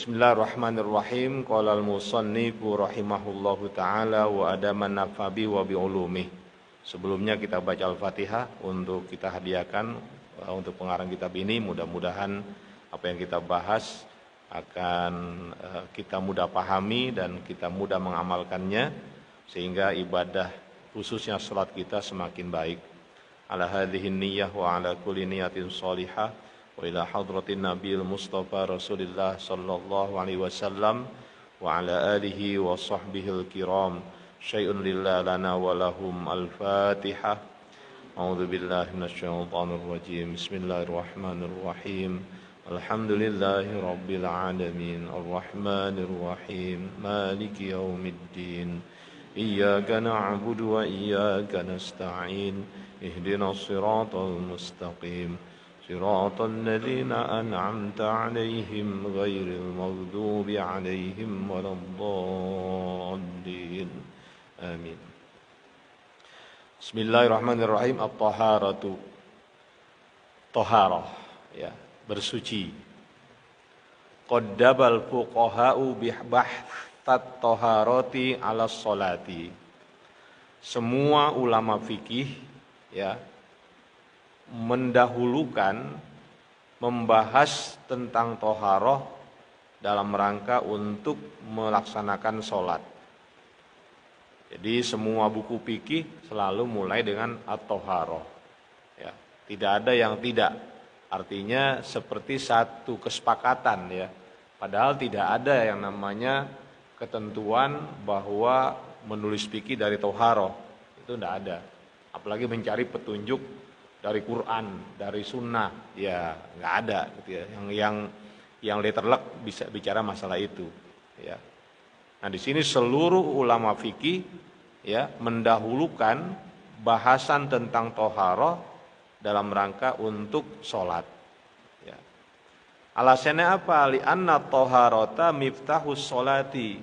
Bismillahirrahmanirrahim. Qala al-musannifu rahimahullahu ta'ala wa adaman nafabi wa bi'ulumih. Sebelumnya kita baca Al-Fatihah untuk kita hadiahkan untuk pengarang kitab ini. Mudah-mudahan apa yang kita bahas akan kita mudah pahami dan kita mudah mengamalkannya sehingga ibadah khususnya salat kita semakin baik. Ala hadhihi niyyah wa ala kulli niyatin shalihah. Wa ila hadratin Nabil Mustafa Rasulillah sallallahu alaihi wasallam wa ala alihi wa sahbihil kiram. Syai'un lillah lana wa lahum al-Fatihah. A'udzu billahi minasyaitonir rajim. Bismillahirrahmanirrahim. Alhamdulillahi rabbil alamin. Arrahmanir rahim. Maliki yaumiddin. Iyyaka na'budu wa iyyaka nasta'in. Ihdinas siratal mustaqim. صراط الذين أنعمت عليهم غير المغضوب عليهم ولا الضالين آمين. Bismillahirrahmanirrahim. At-taharatu, taharah, ya, bersuci. Qaddabal fuqaha'u bihbahtat taharati ala sholati. Semua ulama fikih, ya, mendahulukan membahas tentang toharoh dalam rangka untuk melaksanakan sholat. Jadi semua buku fikih selalu mulai dengan at-toharoh. Ya, tidak ada yang tidak. Artinya seperti satu kesepakatan, ya. Padahal tidak ada yang namanya ketentuan bahwa menulis fikih dari toharoh. Itu tidak ada. Apalagi mencari petunjuk dari Quran, dari Sunnah, ya nggak ada, gitu ya. Yang letterlek bisa bicara masalah itu, ya. Nah di sini seluruh ulama fikih, ya, mendahulukan bahasan tentang toharoh dalam rangka untuk sholat. Ya. Alasannya apa? Li'anna toharota miftahus sholati.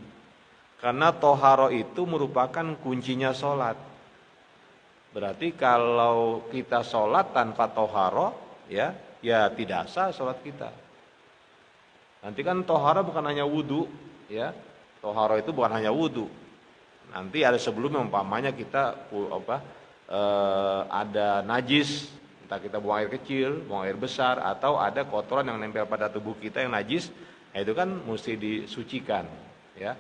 Karena toharoh itu merupakan kuncinya sholat. Berarti kalau kita sholat tanpa toharoh, ya tidak sah sholat kita. Nanti kan toharoh bukan hanya wudu, ya. Toharoh itu bukan hanya wudu. Nanti ada sebelumnya umpamanya kita ada najis, entah kita buang air kecil, buang air besar, atau ada kotoran yang nempel pada tubuh kita yang najis, nah itu kan mesti disucikan, ya.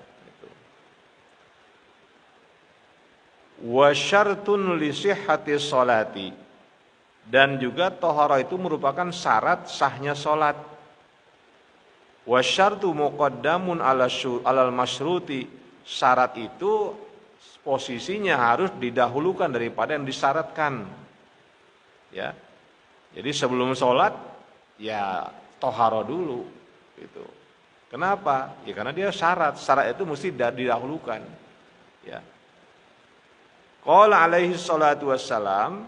Wa syartun li sihhati sholati, dan juga toharoh itu merupakan syarat sahnya sholat. Wa syartu muqaddamun alal masyruti, syarat itu posisinya harus didahulukan daripada yang disyaratkan, ya. Jadi sebelum sholat ya toharoh dulu, gitu. Kenapa? Ya karena dia syarat itu mesti didahulukan, ya. Qala alaihi salatu wassalam,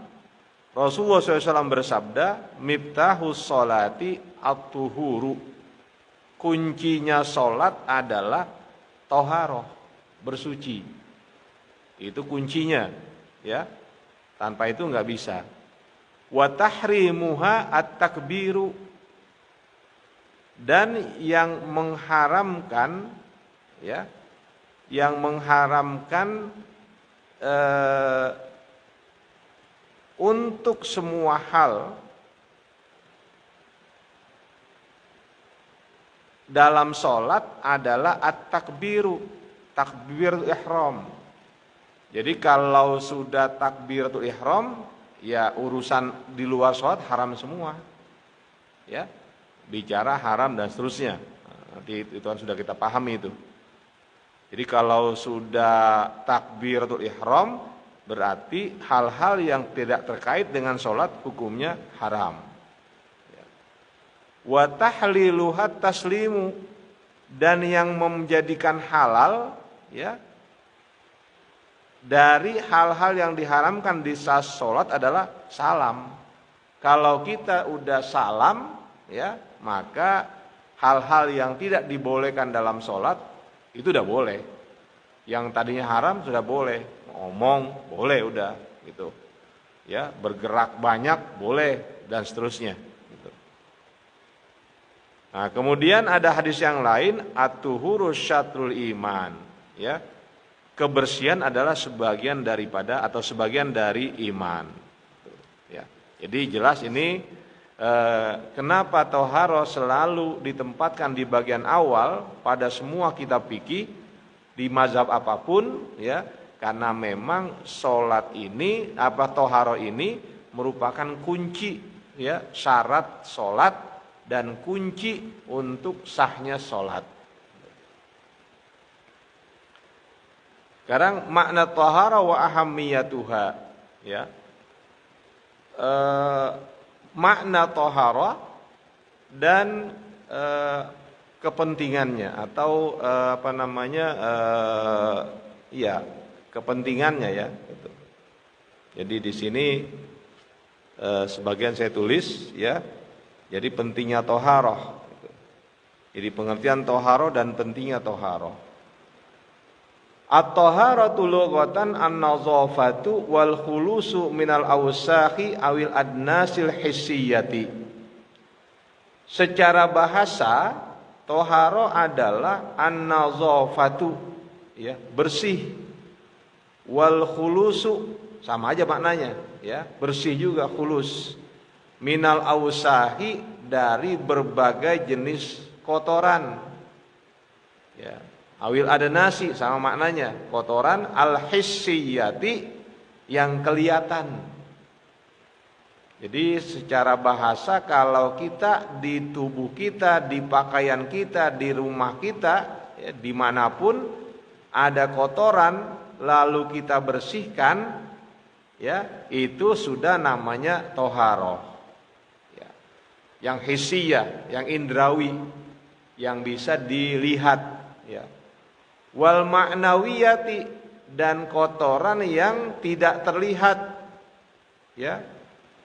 Rasulullah SAW bersabda, miftahus sholati at-tuhuru. Kuncinya sholat adalah toharoh, bersuci. Itu kuncinya, ya. Tanpa itu nggak bisa. Wa tahrimuha at-takbiru. Dan yang mengharamkan, ya, untuk semua hal dalam sholat adalah at-takbiru, takbiratul ihram. Jadi kalau sudah takbiratul ihram, ya urusan di luar sholat haram semua, ya, bicara haram dan seterusnya. Nanti itu kan sudah kita pahami itu. Jadi kalau sudah takbiratul ihram, berarti hal-hal yang tidak terkait dengan sholat hukumnya haram. Wa tahliluhat taslimu, dan yang menjadikan halal, ya, dari hal-hal yang diharamkan di saat sholat adalah salam. Kalau kita udah salam, ya, maka hal-hal yang tidak dibolehkan dalam sholat itu udah boleh. Yang tadinya haram sudah boleh. Ngomong boleh udah, gitu. Ya, bergerak banyak boleh dan seterusnya, gitu. Nah, kemudian ada hadis yang lain, at-tuhuru syatrul iman, ya. Kebersihan adalah sebagian daripada atau sebagian dari iman. Ya. Jadi jelas ini kenapa toharo selalu ditempatkan di bagian awal pada semua kitab fikih di mazhab apapun, ya, karena memang sholat ini toharo ini merupakan kunci, ya, syarat sholat dan kunci untuk sahnya sholat. Sekarang makna tahara wa ahammiyatuha, ya. Makna tahara dan kepentingannya atau ya, kepentingannya, ya. Jadi di sini sebagian saya tulis, ya. Jadi pentingnya taharah. Jadi pengertian taharah dan pentingnya taharah. At-taharatu lughatan an-nazafatu wal khulusu minal awsakhi awil adnasil hissiyati. Secara bahasa, tahara adalah an-nazafatu, ya, bersih. Wal khulusu sama aja maknanya, ya, bersih juga khulus. Minal awsakhi dari berbagai jenis kotoran. Ya. Awil adnasi sama maknanya, kotoran al-hissiyati yang kelihatan. Jadi secara bahasa kalau kita di tubuh kita, di pakaian kita, di rumah kita, ya, dimanapun ada kotoran lalu kita bersihkan, ya, itu sudah namanya toharoh, ya. Yang hissiyah, yang indrawi, yang bisa dilihat, ya. Wal ma'nawiyati, dan kotoran yang tidak terlihat, ya,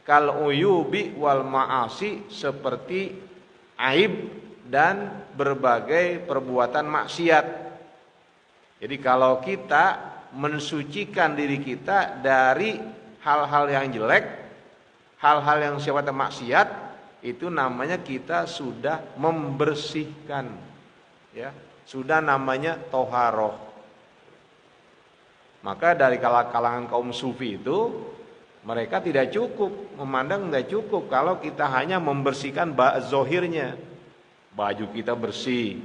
kal uyubi wal ma'asi, seperti aib dan berbagai perbuatan maksiat. Jadi kalau kita mensucikan diri kita dari hal-hal yang jelek, hal-hal yang sifatnya maksiat, itu namanya kita sudah membersihkan, ya, sudah namanya toharoh. Maka dari kalangan kaum sufi itu, mereka tidak cukup, memandang tidak cukup kalau kita hanya membersihkan zohirnya, baju kita bersih,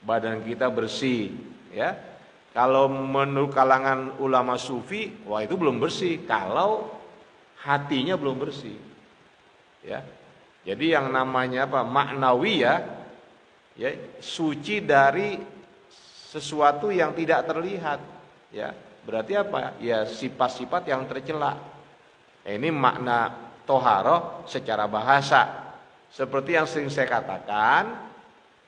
badan kita bersih, ya. Kalau menurut kalangan ulama sufi, wah itu belum bersih kalau hatinya belum bersih, ya. Jadi yang namanya maknawiyah, ya, suci dari sesuatu yang tidak terlihat, ya. Berarti apa? Ya, sifat-sifat yang tercela. Ini makna toharoh secara bahasa. Seperti yang sering saya katakan,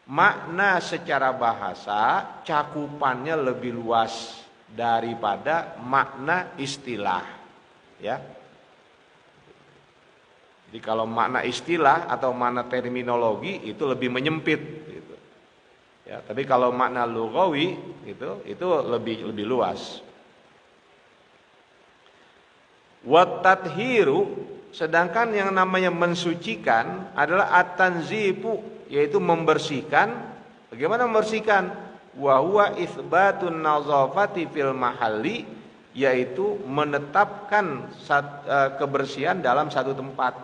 makna secara bahasa cakupannya lebih luas daripada makna istilah, ya. Jadi kalau makna istilah atau makna terminologi itu lebih menyempit, gitu. Ya, tapi kalau makna lughawi itu lebih luas. Wat tathiru, sedangkan yang namanya mensucikan adalah at-tanzifu, yaitu membersihkan. Bagaimana membersihkan? Wa huwa itsbatun nazafati fil mahalli, yaitu menetapkan kebersihan dalam satu tempat.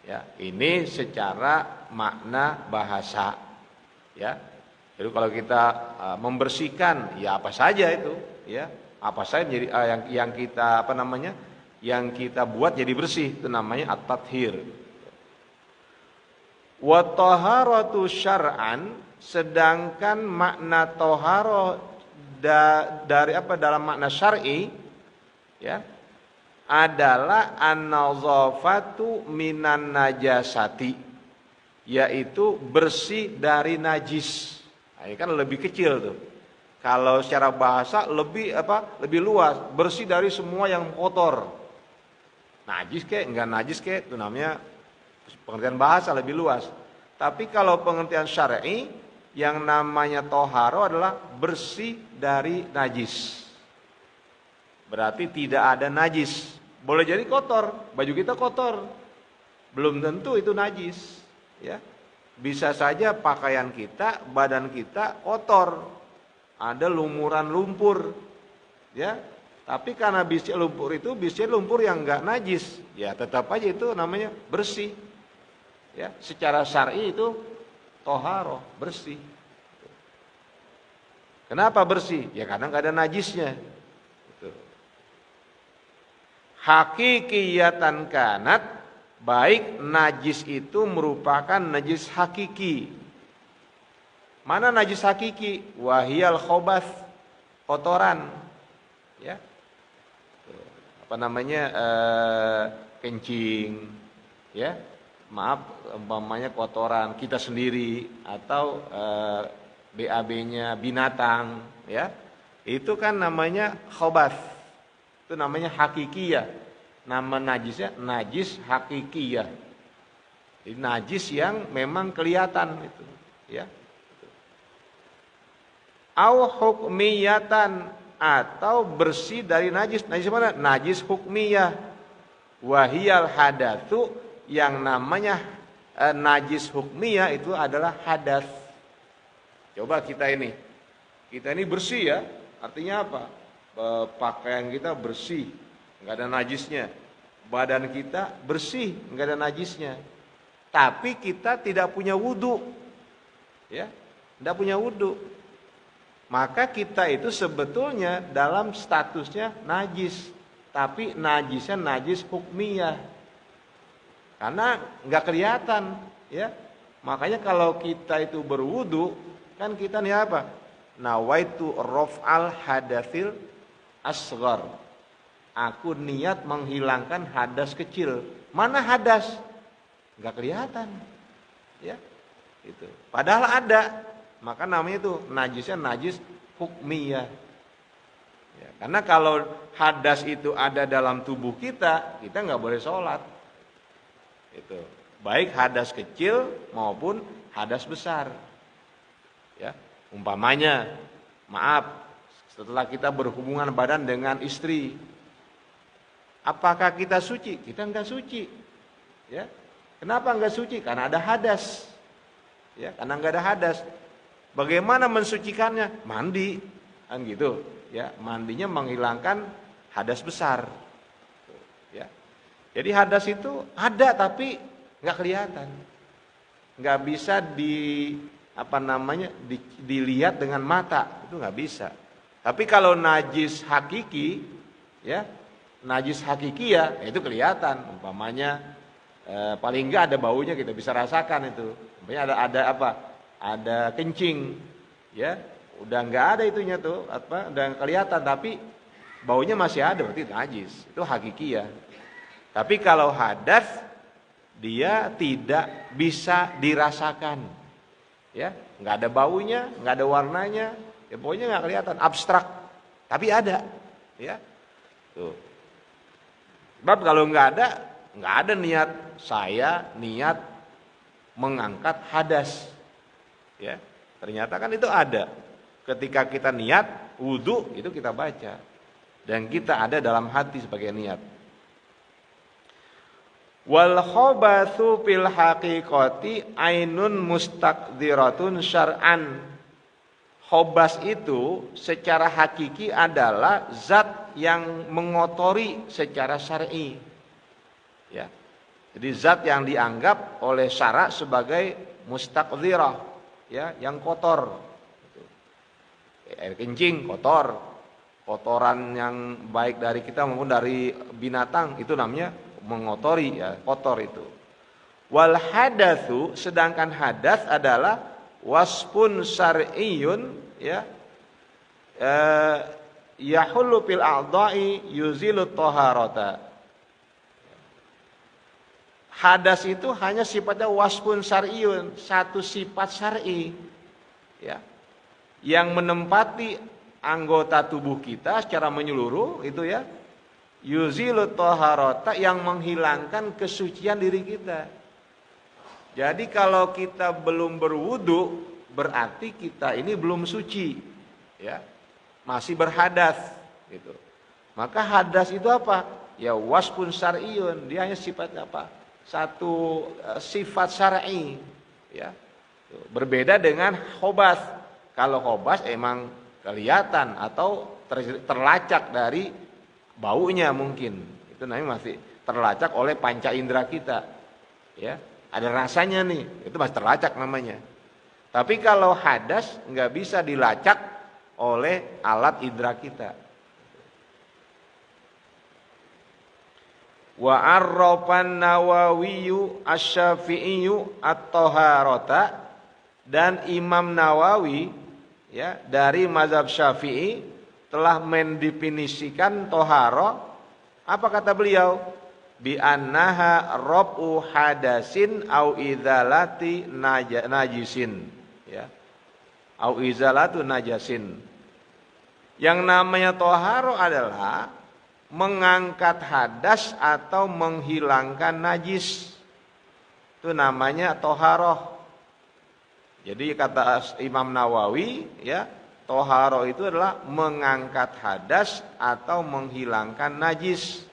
Ya, ini secara makna bahasa, ya. Jadi kalau kita membersihkan, ya apa saja itu, ya, apa saja menjadi yang kita yang kita buat jadi bersih, itu namanya at-tathhir. Wa taharatu syar'an, sedangkan makna tahara dalam makna syar'i, ya, adalah an-nazafatu minan najasati, yaitu bersih dari najis. Nah, ini kan lebih kecil tuh. Kalau secara bahasa lebih luas, bersih dari semua yang kotor. Najis kek, enggak najis kek, itu namanya pengertian bahasa lebih luas. Tapi kalau pengertian syar'i, yang namanya toharo adalah bersih dari najis. Berarti tidak ada najis. Boleh jadi kotor, baju kita kotor, belum tentu itu najis, ya. Bisa saja pakaian kita, badan kita kotor, ada lumuran lumpur, ya. Tapi karena biji lumpur itu biji lumpur yang enggak najis, ya tetap aja itu namanya bersih. Ya, secara syar'i itu toharoh, bersih. Kenapa bersih? Ya karena enggak ada najisnya. Gitu. Hakikiyatan kanat, baik najis itu merupakan najis hakiki. Mana najis hakiki? Wahiyal khobath, kotoran. Ya. Apa namanya? Kencing, ya. Maaf, umpamanya kotoran kita sendiri atau BAB-nya binatang, ya. Itu kan namanya khobath. Itu namanya hakikiyah. Nama najisnya najis hakikiyah. Jadi najis yang memang kelihatan itu, ya. Au hukmiyatan, atau bersih dari najis. Najis mana? Najis hukmiyah. Wahiyal hadatsu, yang namanya najis hukmiyah itu adalah hadas. Coba kita ini bersih ya. Artinya apa? Pakaian kita bersih, nggak ada najisnya. Badan kita bersih, nggak ada najisnya. Tapi kita tidak punya wudu, ya, tidak punya wudu. Maka kita itu sebetulnya dalam statusnya najis, tapi najisnya najis hukmiyah, karena nggak kelihatan, ya. Makanya kalau kita itu berwudu, kan kita nih apa? Nawaitu raf'al hadatsil asghar. Aku niat menghilangkan hadas kecil. Mana hadas? Nggak kelihatan, ya. Itu. Padahal ada. Maka namanya itu najisnya najis hukmiyah. Ya, karena kalau hadas itu ada dalam tubuh kita nggak boleh sholat. Itu baik hadas kecil maupun hadas besar. Ya, umpamanya, maaf, setelah kita berhubungan badan dengan istri, apakah kita suci? Kita nggak suci. Ya, kenapa nggak suci? Karena ada hadas. Ya, karena nggak ada hadas. Bagaimana mensucikannya? Mandi, kan gitu. Ya, mandinya menghilangkan hadas besar. Ya, jadi hadas itu ada tapi nggak kelihatan, nggak bisa dilihat dengan mata, itu nggak bisa. Tapi kalau najis hakiki, ya, najis hakiki ya itu kelihatan. Umpamanya paling nggak ada baunya, kita bisa rasakan itu. Umpamanya ada apa? Ada kencing, ya, udah nggak ada itunya tuh, udah kelihatan, tapi baunya masih ada, berarti najis, itu hakiki ya. Tapi kalau hadas, dia tidak bisa dirasakan, ya, nggak ada baunya, nggak ada warnanya, ya pokoknya nggak kelihatan, abstrak, tapi ada, ya, tuh. Sebab kalau nggak ada niat saya niat mengangkat hadas. Ya, ternyata kan itu ada. Ketika kita niat wudu itu kita baca, dan kita ada dalam hati sebagai niat. Wal khobatsu fil haqiqati ainun mustaqdiratun syar'an. Khobas itu secara hakiki adalah zat yang mengotori secara syar'i. Ya. Jadi zat yang dianggap oleh syara' sebagai mustaqdirah. Ya, yang kotor, air kencing kotor, kotoran yang baik dari kita maupun dari binatang itu namanya mengotori, ya, kotor itu. Wal hadatsu, sedangkan hadas adalah wasfun syar'iyyun, ya, yahullu fil a'dha'i yuzilu taharata. Hadas itu hanya sifatnya wasfun syar'iyyun, satu sifat syar'i, ya, yang menempati anggota tubuh kita secara menyeluruh, itu ya, yuzilu taharata, yang menghilangkan kesucian diri kita. Jadi kalau kita belum berwudu, berarti kita ini belum suci, ya, masih berhadas, gitu. Maka hadas itu apa? Ya wasfun syar'iyyun, dia hanya sifat apa? Satu sifat syar'i, ya, Berbeda dengan khobas. Kalau khobas emang kelihatan atau terlacak dari baunya mungkin. Itu namanya masih terlacak oleh panca indera kita. Ya, ada rasanya nih, itu masih terlacak namanya. Tapi kalau hadas nggak bisa dilacak oleh alat indera kita. Wa arrafan Nawawiyyu Asy-Syafi'iyyu at-Taharata, dan Imam Nawawi ya dari mazhab Syafi'i telah mendefinisikan toharo. Apa kata beliau? Bi annaha raf'u hadasin au izalati najisin, ya. Au izalatu najasin. Yang namanya toharo adalah mengangkat hadas atau menghilangkan najis. Itu namanya toharoh. Jadi kata Imam Nawawi, ya, toharo itu adalah mengangkat hadas atau menghilangkan najis.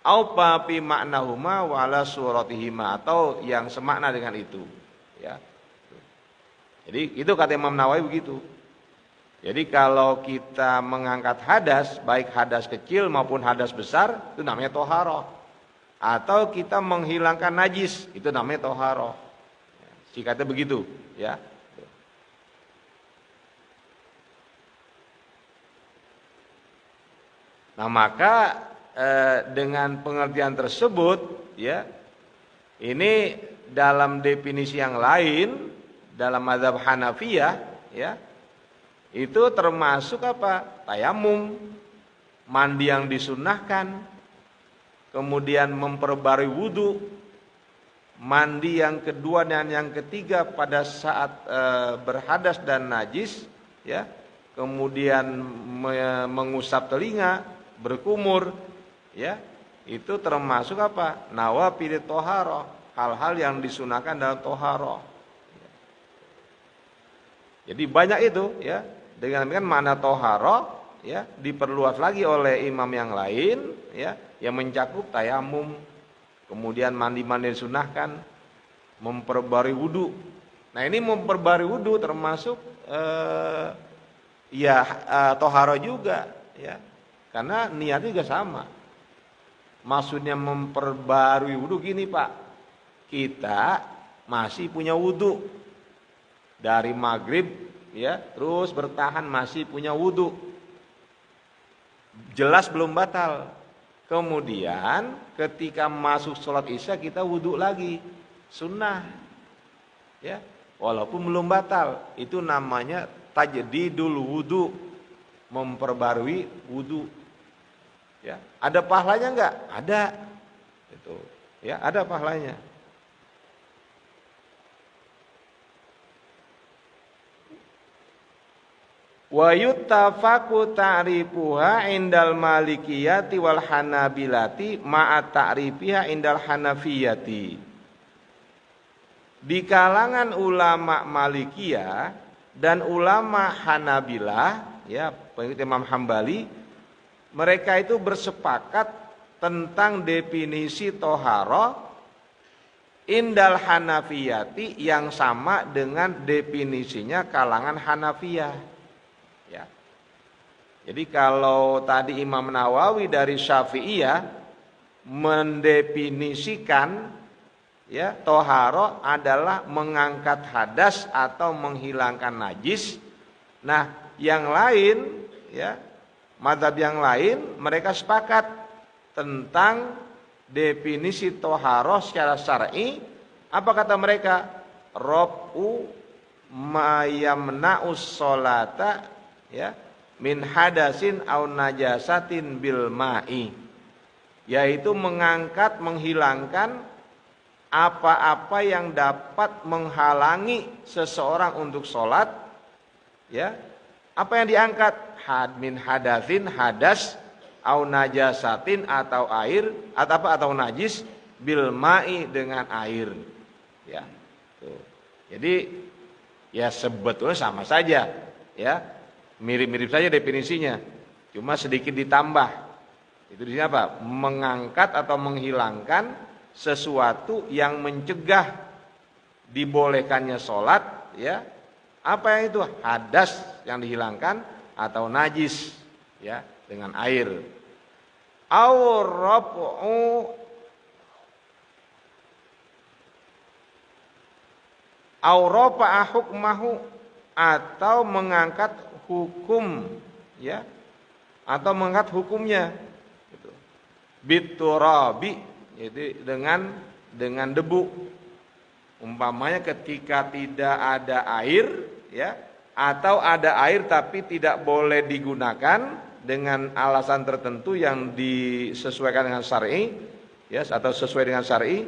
Au fi ma'nahuma wa ala suratihima, atau yang semakna dengan itu, ya. Jadi itu kata Imam Nawawi begitu. Jadi kalau kita mengangkat hadas, baik hadas kecil maupun hadas besar, itu namanya toharo. Atau kita menghilangkan najis, itu namanya toharo. Sikatnya begitu, ya. Nah maka dengan pengertian tersebut, ya, ini dalam definisi yang lain dalam mazhab Hanafiyah, ya, itu termasuk apa? Tayamum, mandi yang disunnahkan, kemudian memperbarui wudu, mandi yang kedua dan yang ketiga pada saat berhadas dan najis, ya, kemudian mengusap telinga, berkumur, ya, itu termasuk apa? Nawafil toharoh, hal-hal yang disunahkan dalam toharoh. Jadi banyak itu, ya. Dengan makna toharoh, ya, diperluas lagi oleh imam yang lain, ya, yang mencakup tayamum, kemudian mandi-mandi disunahkan, memperbarui wudu. Nah ini memperbarui wudu termasuk toharo juga, ya, karena niatnya juga sama. Maksudnya memperbarui wudu gini Pak, kita masih punya wudu dari maghrib, ya, terus bertahan masih punya wudu, jelas belum batal. Kemudian ketika masuk sholat isya kita wudu lagi, sunnah, ya, walaupun belum batal. Itu namanya tajdidul wudu, memperbarui wudu, ya. Ada pahalanya enggak? Ada, itu, ya, ada pahalanya. Wa yuttafaqu ta'rifuha indal malikiyati wal hanabilati ma'a ta'rifiha indal hanafiyati. Di kalangan ulama Malikiyah dan ulama Hanabilah, ya, pengikut Imam Hambali, mereka itu bersepakat tentang definisi toharo indal hanafiyati yang sama dengan definisinya kalangan Hanafiyah. Ya. Jadi kalau tadi Imam Nawawi dari Syafi'iyah mendefinisikan, ya, toharo adalah mengangkat hadas atau menghilangkan najis. Nah, yang lain, ya, mazhab yang lain mereka sepakat tentang definisi toharo secara syar'i. Apa kata mereka? Raf'u ma yamna'us sholata, ya, min hadasin au najasatin bil ma'i, yaitu mengangkat, menghilangkan apa-apa yang dapat menghalangi seseorang untuk sholat, ya. Apa yang diangkat? Min hadasin, hadas, au najasatin, atau air, atau najis, bil ma'i, dengan air, ya. Tuh. Jadi ya sebetulnya sama saja, ya, mirip-mirip saja definisinya, cuma sedikit ditambah. Itu di sini apa? Mengangkat atau menghilangkan sesuatu yang mencegah dibolehkannya sholat, ya, apa yang itu? Hadas yang dihilangkan atau najis, ya, dengan air. Au rafa'a hukmahu, atau mengangkat hukum, ya, atau mengangkat hukumnya, gitu. Biturabi, jadi dengan debu. Umpamanya ketika tidak ada air, ya, atau ada air tapi tidak boleh digunakan dengan alasan tertentu yang disesuaikan dengan syar'i, ya, atau sesuai dengan syar'i,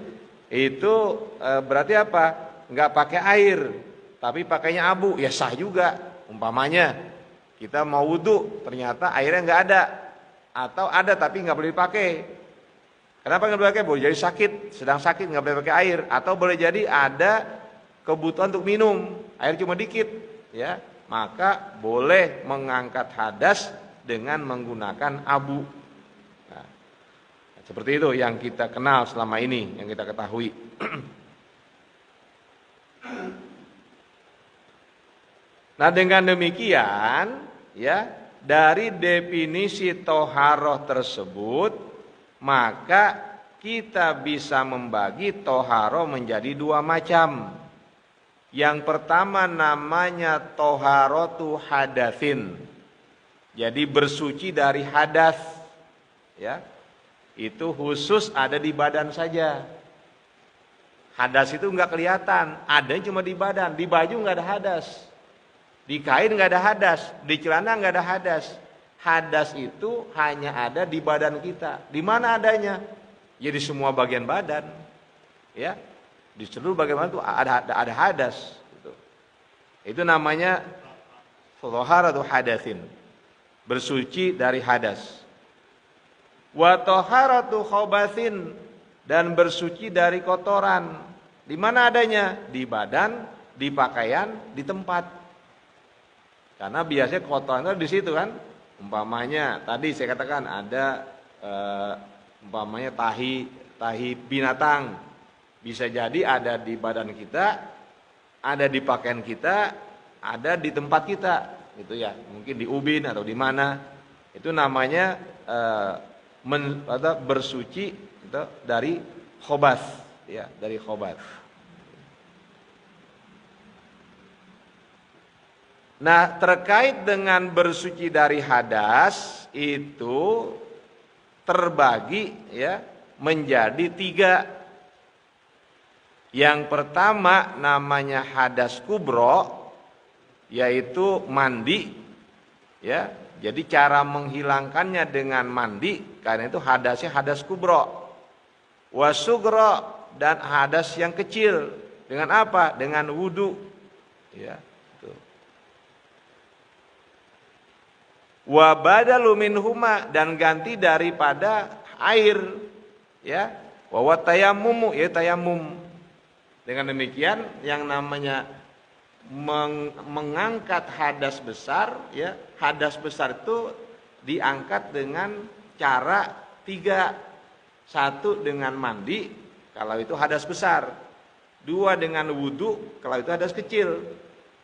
itu berarti apa? Enggak pakai air, tapi pakainya abu, ya sah juga. Umpamanya kita mau wudu, ternyata airnya enggak ada, atau ada tapi enggak boleh dipakai. Kenapa nggak boleh pakai? Boleh jadi sakit, sedang sakit nggak boleh pakai air, atau boleh jadi ada kebutuhan untuk minum, air cuma dikit, ya, maka boleh mengangkat hadas dengan menggunakan abu. Nah, seperti itu yang kita kenal selama ini, yang kita ketahui. Nah, dengan demikian, ya, dari definisi toharoh tersebut, maka kita bisa membagi toharoh menjadi dua macam. Yang pertama namanya toharotu hadatsin, jadi bersuci dari hadas, ya, itu khusus ada di badan saja. Hadas itu nggak kelihatan, adanya cuma di badan. Di baju nggak ada hadas, di kain nggak ada hadas, di celana nggak ada hadas. Hadas itu hanya ada di badan kita. Di mana adanya? Ya di semua bagian badan, ya, di seluruh bagian badan itu ada hadas. Itu namanya toharatu hadatsin, bersuci dari hadas. Wa toharatu khobatsin, dan bersuci dari kotoran. Di mana adanya? Di badan, di pakaian, di tempat. Karena biasanya kotoran itu di situ kan. Umpamanya tadi saya katakan ada umpamanya tahi binatang, bisa jadi ada di badan kita, ada di pakaian kita, ada di tempat kita, gitu ya. Mungkin di ubin atau di mana. Itu namanya bersuci itu dari khobath, ya, dari khobath. Nah, terkait dengan bersuci dari hadas itu terbagi, ya, menjadi tiga. Yang pertama namanya hadas kubro, yaitu mandi, ya. Jadi cara menghilangkannya dengan mandi, karena itu hadasnya hadas kubro. Wasugro, dan hadas yang kecil, dengan apa? Dengan wudu, ya. Wa badalu minhuma, dan ganti daripada air, ya. Wa tayammum, ya, tayamum. Dengan demikian yang namanya mengangkat hadas besar, ya, hadas besar itu diangkat dengan cara tiga. Satu dengan mandi, kalau itu hadas besar. Dua dengan wudu, kalau itu hadas kecil.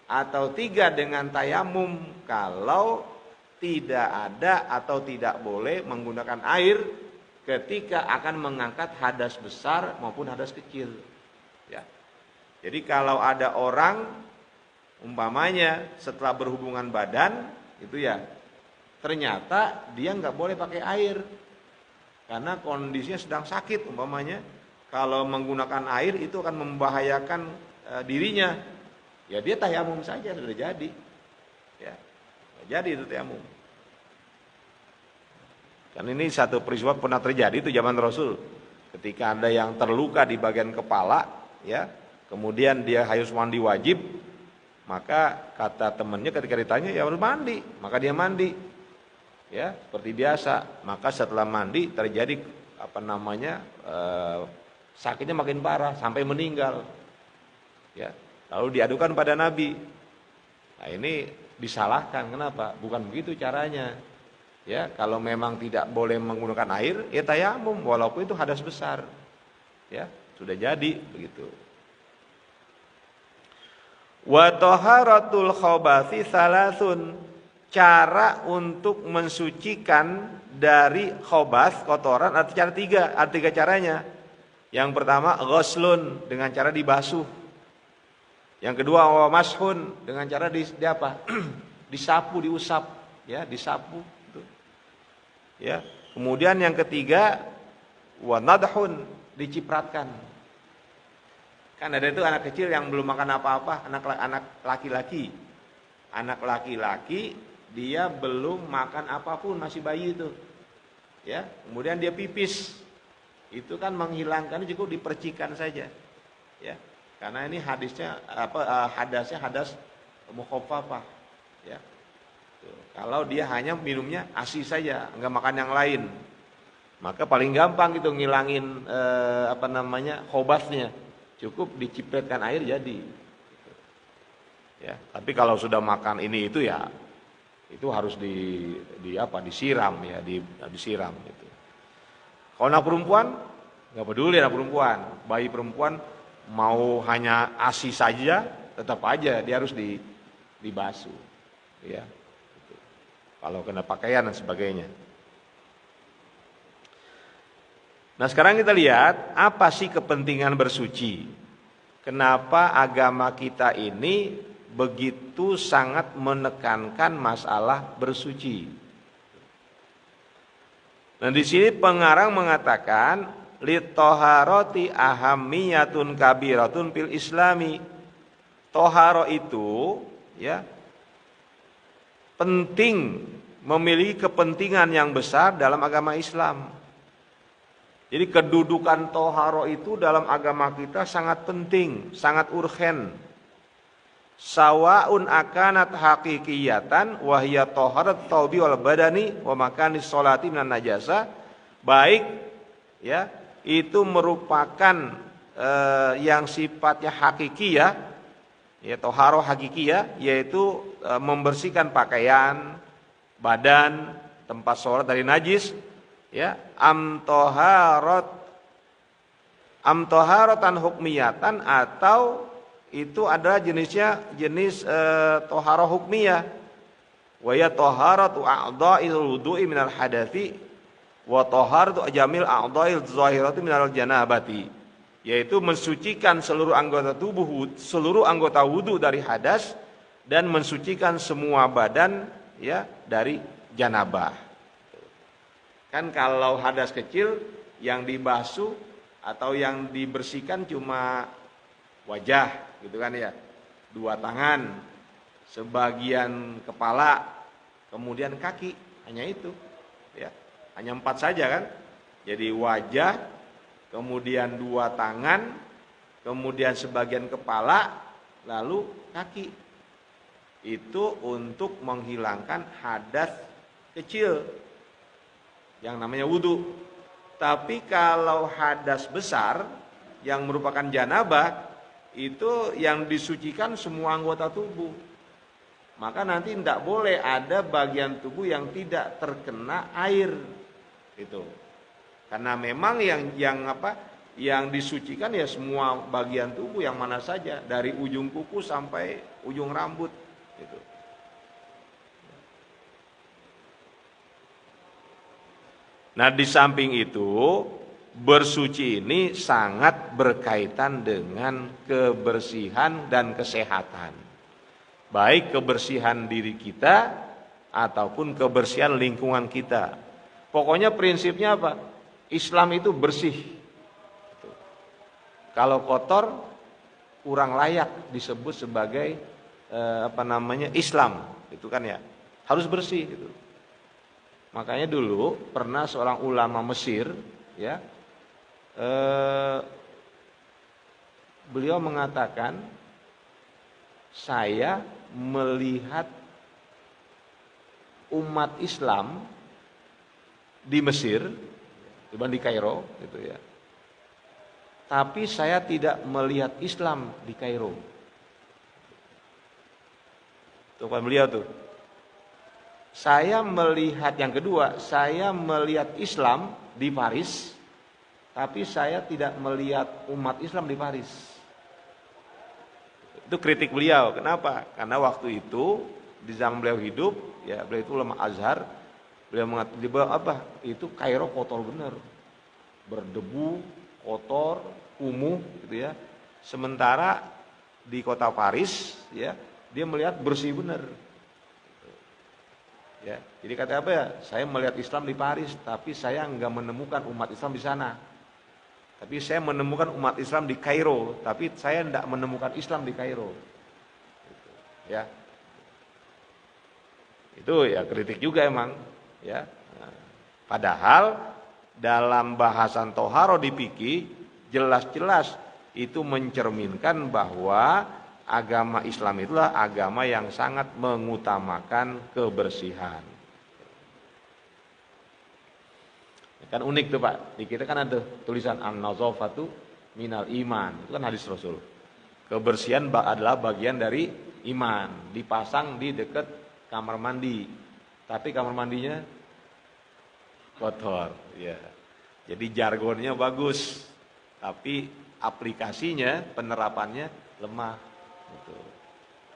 Atau tiga dengan tayamum, kalau tidak ada atau tidak boleh menggunakan air ketika akan mengangkat hadas besar maupun hadas kecil, ya. Jadi kalau ada orang umpamanya setelah berhubungan badan itu, ya, ternyata dia nggak boleh pakai air karena kondisinya sedang sakit umpamanya, kalau menggunakan air itu akan membahayakan dirinya, ya dia tayamum saja sudah jadi, ya. Jadi itu tayamum. Kan ini satu peristiwa pernah terjadi itu zaman Rasul. Ketika ada yang terluka di bagian kepala, ya, kemudian dia harus mandi wajib, maka kata temannya ketika ditanya, ya harus mandi, maka dia mandi, ya, seperti biasa. Maka setelah mandi terjadi sakitnya makin parah sampai meninggal, ya. Lalu diadukan pada Nabi. Nah ini disalahkan, kenapa? Bukan begitu caranya, ya. Kalau memang tidak boleh menggunakan air, ya tayamum walaupun itu hadas besar, ya, sudah jadi begitu. Wa taharatul khabathi salasun. Cara untuk mensucikan dari khobath, kotoran, ada cara tiga. Ada tiga caranya. Yang pertama ghuslun, dengan cara dibasuh. Yang kedua wa mashun, dengan cara di apa? Disapu, diusap, ya, disapu. Ya. Kemudian yang ketiga wa nadhun, dicipratkan. Kan ada itu anak kecil yang belum makan apa-apa, anak laki-laki. Anak laki-laki dia belum makan apapun, masih bayi itu. Ya, kemudian dia pipis. Itu kan menghilangkan, cukup dipercikan saja. Ya. Karena ini hadasnya hadas mukhaffafah. Ya. Kalau dia hanya minumnya ASI saja, enggak makan yang lain. Maka paling gampang itu ngilangin khobathnya. Cukup dicipratkan air jadi. Ya, tapi kalau sudah makan ini itu ya itu harus disiram ya, disiram gitu. Kalau anak perempuan nggak peduli, anak perempuan, bayi perempuan mau hanya ASI saja tetap aja dia harus dibasuh ya. Gitu. Kalau kena pakaian dan sebagainya. Nah, sekarang kita lihat apa sih kepentingan bersuci. Kenapa agama kita ini begitu sangat menekankan masalah bersuci. Nah, di sini pengarang mengatakan litoharoti ahamiyatun kabiratun fil islami. Toharo itu ya penting, memiliki kepentingan yang besar dalam agama Islam. Jadi kedudukan toharo itu dalam agama kita sangat penting, sangat urgen. Sawaun akanat hakikiyatan wahya toharat taubi wal badani wa makanis sholati minan najasa. Baik ya, itu merupakan yang sifatnya hakikiyah, ya toharo hakikiyah, yaitu membersihkan pakaian, badan, tempat sholat dari najis, ya, amtoharatan hukmiyatan, atau itu adalah jenis toharo hukmiyah. Wa ya toharatu a'dha'il wudu'i minal hadathi wa toharatu jamil a'dha'il zahirati minal janabati, yaitu mensucikan seluruh anggota tubuh, seluruh anggota wudu dari hadas, dan mensucikan semua badan ya dari janabah. Kan kalau hadas kecil yang dibasuh atau yang dibersihkan cuma wajah gitu kan ya, 2 tangan, sebagian kepala, kemudian kaki, hanya itu ya, hanya 4 saja kan. Jadi wajah, kemudian 2 tangan, kemudian sebagian kepala, lalu kaki. Itu untuk menghilangkan hadas kecil yang namanya wudu. Tapi kalau hadas besar yang merupakan janabah, itu yang disucikan semua anggota tubuh. Maka nanti tidak boleh ada bagian tubuh yang tidak terkena air. Itu. Karena memang yang disucikan ya semua bagian tubuh, yang mana saja, dari ujung kuku sampai ujung rambut gitu. Nah, di samping itu bersuci ini sangat berkaitan dengan kebersihan dan kesehatan. Baik kebersihan diri kita ataupun kebersihan lingkungan kita. Pokoknya prinsipnya apa? Islam itu bersih. Kalau kotor kurang layak disebut sebagai Islam, itu kan ya. Harus bersih gitu. Makanya dulu pernah seorang ulama Mesir ya, beliau mengatakan, saya melihat umat Islam di Mesir, di Kairo gitu ya, tapi saya tidak melihat Islam di Kairo. Tuh kan beliau tuh. Saya melihat, yang kedua, saya melihat Islam di Paris, tapi saya tidak melihat umat Islam di Paris. Itu kritik beliau. Kenapa? Karena waktu itu di zaman beliau hidup, ya beliau itu ulama Azhar, beliau mengatakan di bawah apa? Itu Kairo kotor bener, berdebu, kotor, kumuh, gitu ya. Sementara di kota Paris, ya dia melihat bersih bener. Ya, jadi kata apa ya? Saya melihat Islam di Paris, tapi saya nggak menemukan umat Islam di sana. Tapi saya menemukan umat Islam di Kairo, tapi saya tidak menemukan Islam di Kairo. Ya, itu ya kritik juga emang. Ya, padahal dalam bahasan toharo di fikih jelas-jelas itu mencerminkan bahwa agama Islam itulah agama yang sangat mengutamakan kebersihan. Kan unik tuh Pak, di kita kan ada tulisan an-nazafatu minal iman, itu kan hadis Rasul. Kebersihan adalah bagian dari iman, dipasang di dekat kamar mandi. Tapi kamar mandinya kotor, ya. Jadi jargonnya bagus, tapi aplikasinya, penerapannya lemah, gitu.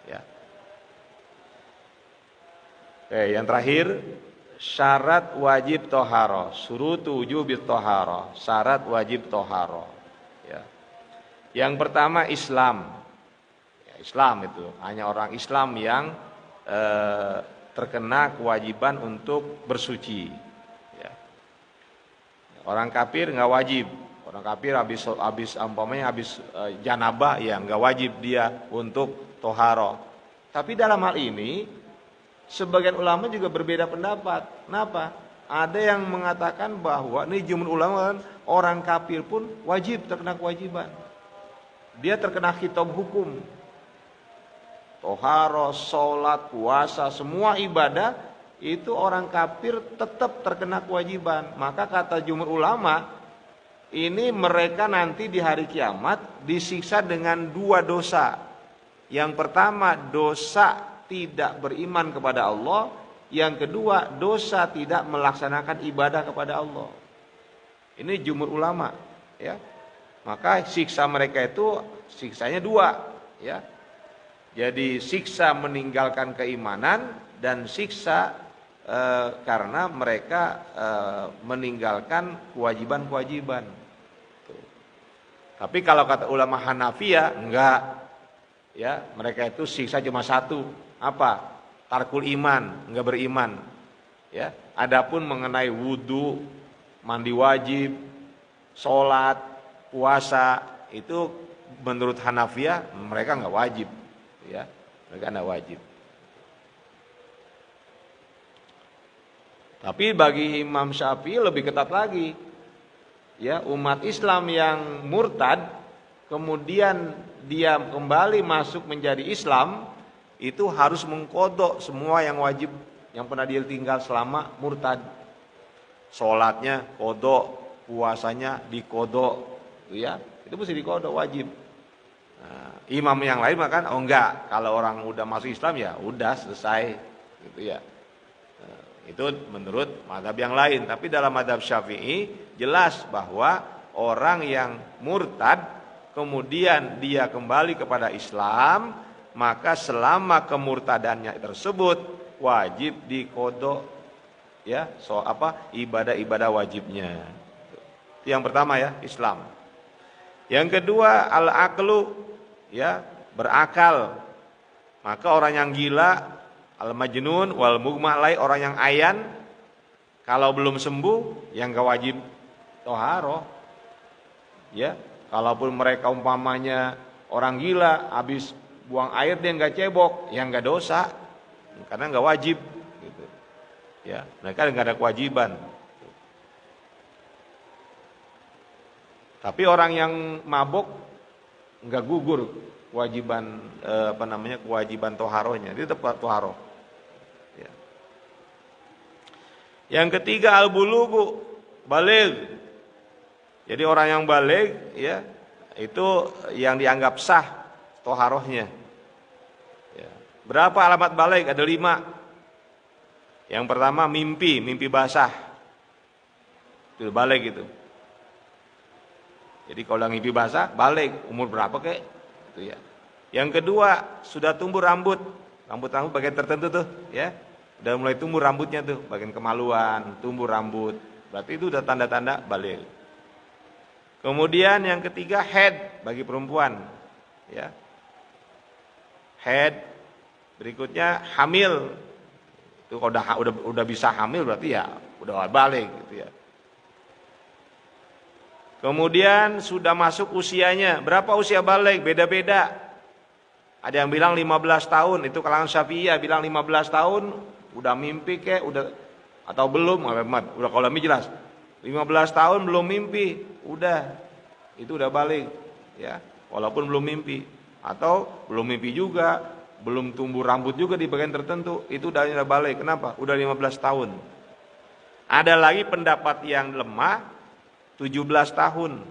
Ya. Oke, yang terakhir. Syarat wajib toharo, surutu wujubit toharo, syarat wajib toharo. Ya. Yang pertama Islam, ya, Islam itu hanya orang Islam yang terkena kewajiban untuk bersuci. Ya. Orang kafir nggak wajib, orang kafir habis janabah ya nggak wajib dia untuk toharo. Tapi dalam hal ini sebagian ulama juga berbeda pendapat. Kenapa? Ada yang mengatakan bahwa ini jumhur ulama orang kafir pun wajib terkena kewajiban. Dia terkena khitab hukum. Toharo, sholat, puasa, semua ibadah itu orang kafir tetap terkena kewajiban. Maka kata jumhur ulama, ini mereka nanti di hari kiamat disiksa dengan dua dosa. Yang pertama dosa tidak beriman kepada Allah, yang kedua dosa tidak melaksanakan ibadah kepada Allah. Ini jumhur ulama, ya. Maka siksa mereka itu siksanya dua, ya. Jadi siksa meninggalkan keimanan dan siksa karena mereka meninggalkan kewajiban-kewajiban. Tapi kalau kata ulama Hanafiyah enggak, ya mereka itu siksa cuma satu. Apa? Tarkul iman, enggak beriman. Ya, adapun mengenai wudu, mandi wajib, sholat, puasa itu menurut Hanafiyah mereka enggak wajib. Ya, mereka enggak wajib. Tapi bagi Imam Syafi'i lebih ketat lagi. Ya, umat Islam yang murtad kemudian dia kembali masuk menjadi Islam, itu harus mengkodok semua yang wajib yang pernah dia tinggal selama murtad. Sholatnya kodok, puasanya dikodok, ya itu mesti dikodok wajib. Nah, imam yang lain makan oh enggak, kalau orang udah masuk Islam ya udah selesai, gitu ya. Nah, itu menurut mazhab yang lain. Tapi dalam mazhab Syafi'i jelas bahwa orang yang murtad kemudian dia kembali kepada Islam, maka selama kemurtadannya tersebut wajib dikodok, ya ibadah-ibadah wajibnya. Itu yang pertama ya, Islam. Yang kedua al-aqlu, ya berakal. Maka orang yang gila, al-majnun wal mughma alai, orang yang ayan kalau belum sembuh yang gak wajib toharo. Ya, kalaupun mereka umpamanya orang gila habis buang air dia nggak cebok, yang nggak dosa, karena nggak wajib, gitu. Ya, mereka nggak ada kewajiban. Tapi orang yang mabok nggak gugur kewajiban kewajiban toharohnya, dia tetap toharoh. Ya. Yang ketiga al-bulugu, baligh. Jadi orang yang baligh, ya itu yang dianggap sah toharohnya. Ya. Berapa alamat balik? Ada 5. Yang pertama mimpi basah. Itu balik gitu. Jadi kalau mimpi basah, balik umur berapa kek? Itu ya. Yang kedua, sudah tumbuh rambut. Rambut bagian tertentu tuh, ya. Udah mulai tumbuh rambutnya tuh, bagian kemaluan, tumbuh rambut. Berarti itu udah tanda-tanda balik. Kemudian yang ketiga, head bagi perempuan, ya. Head. Berikutnya hamil. Itu kalau udah bisa hamil berarti ya udah balik gitu ya. Kemudian sudah masuk usianya. Berapa usia balik? Beda-beda. Ada yang bilang 15 tahun, itu kalangan Syafi'iyah bilang 15 tahun udah mimpi kek, udah atau belum, udah kalau lebih jelas. 15 tahun belum mimpi, udah. Itu udah balik, ya. Walaupun belum mimpi atau belum mimpi juga, belum tumbuh rambut juga di bagian tertentu, itu udah balik. Kenapa? Udah 15 tahun. Ada lagi pendapat yang lemah 17 tahun.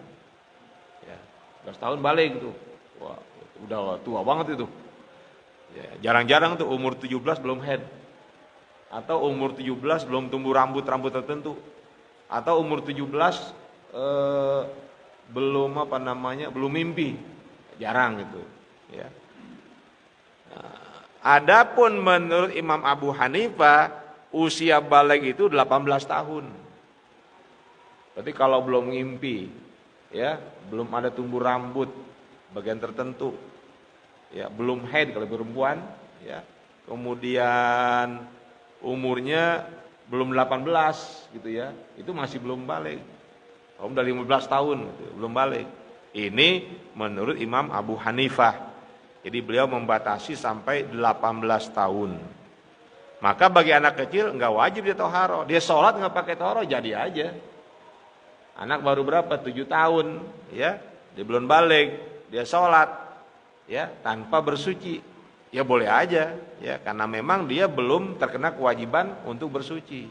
Ya, 17 tahun balik itu. Wah, udah tua banget itu. Ya, jarang-jarang tuh umur 17 belum head. Atau umur 17 belum tumbuh rambut tertentu. Atau umur 17 belum belum mimpi. Jarang gitu, ya. Adapun menurut Imam Abu Hanifah usia balik itu 18 tahun. Berarti kalau belum ngimpi, ya, belum ada tumbuh rambut bagian tertentu, ya, belum haid kalau perempuan, ya, kemudian umurnya belum 18 gitu ya, itu masih belum balik. Kalau udah 15 tahun gitu, belum balik. Ini menurut Imam Abu Hanifah. Jadi beliau membatasi sampai 18 tahun. Maka bagi anak kecil nggak wajib dia toharo. Dia sholat nggak pakai toharo jadi aja. Anak baru berapa? 7 tahun, ya, dia belum balik, dia sholat, ya, tanpa bersuci, ya boleh aja, ya, karena memang dia belum terkena kewajiban untuk bersuci.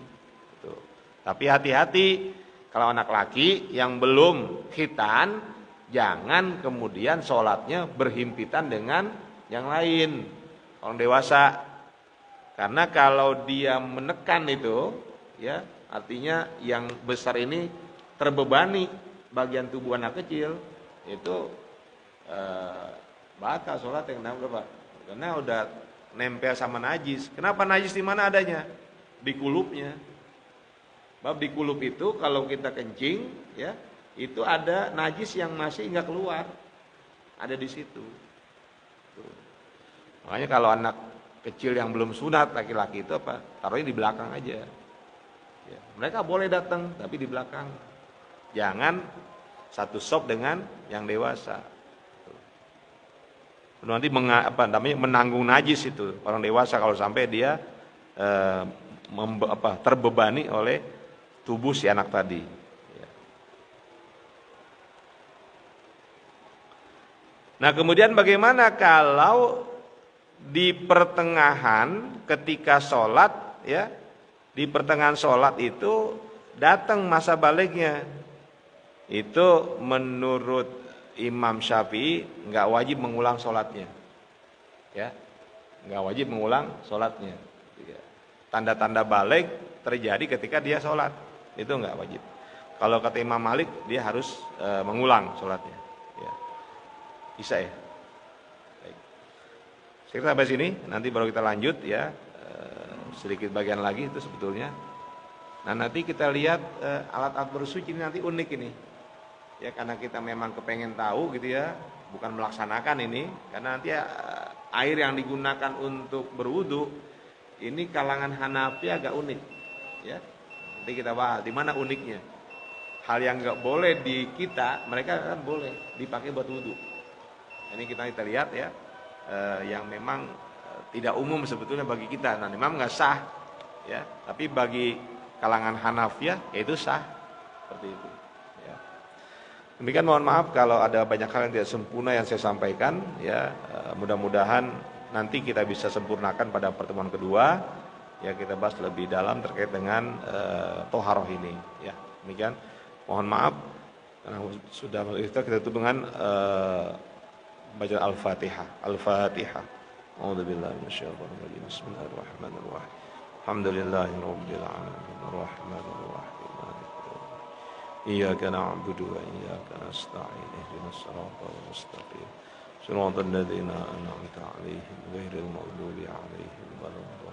Tuh. Tapi hati-hati kalau anak laki yang belum khitan. Jangan kemudian sholatnya berhimpitan dengan yang lain, orang dewasa. Karena kalau dia menekan itu, ya, artinya yang besar ini terbebani bagian tubuh anak kecil, itu batal sholat yang berapa? Karena udah nempel sama najis. Kenapa najis di mana adanya? Di kulupnya. Bab di kulup itu kalau kita kencing, ya, itu ada najis yang masih nggak keluar, ada di situ. Tuh. Makanya kalau anak kecil yang belum sunat laki-laki itu taruhnya di belakang aja. Ya, mereka boleh datang tapi di belakang, jangan satu sop dengan yang dewasa. Tuh. Nanti menanggung najis itu orang dewasa kalau sampai dia terbebani oleh tubuh si anak tadi. Nah, kemudian bagaimana kalau di pertengahan ketika sholat, ya, di pertengahan sholat itu datang masa baliknya? Itu menurut Imam Syafi'i nggak wajib mengulang sholatnya, ya, nggak wajib mengulang sholatnya. Tanda-tanda balik terjadi ketika dia sholat, itu nggak wajib. Kalau kata Imam Malik dia harus mengulang sholatnya. Bisa ya. Baik. Sekitar sampai sini, nanti baru kita lanjut ya. Sedikit bagian lagi itu sebetulnya. Nah, nanti kita lihat alat-alat bersuci ini nanti unik ini. Ya, karena kita memang kepengen tahu gitu ya, bukan melaksanakan ini, karena nanti air yang digunakan untuk berwudu ini kalangan Hanafi agak unik. Ya. Nanti kita bahas di mana uniknya. Hal yang nggak boleh di kita, mereka kan boleh dipakai buat wudu. Ini kita lihat ya, yang memang tidak umum sebetulnya bagi kita. Nah, memang nggak sah, ya. Tapi bagi kalangan Hanafiyah, itu sah, seperti itu. Ya. Demikian, mohon maaf kalau ada banyak hal yang tidak sempurna yang saya sampaikan. Ya, mudah-mudahan nanti kita bisa sempurnakan pada pertemuan kedua. Ya, kita bahas lebih dalam terkait dengan toharoh ini. Ya, demikian. Mohon maaf karena sudah kita tutup dengan baca Al-Fatihah. Al-Fatihah. A'udzubillahi minasyaitonir rajim. Bismillahirrahmanirrahim. Alhamdulillahirabbil alamin. Arrahmanir rahim. Iyyaka na'budu wa iyyaka nasta'in. Ihdinas siratal mustaqim. صراط الذين أنعمت عليهم غير المغضوب عليهم ولا الضالين.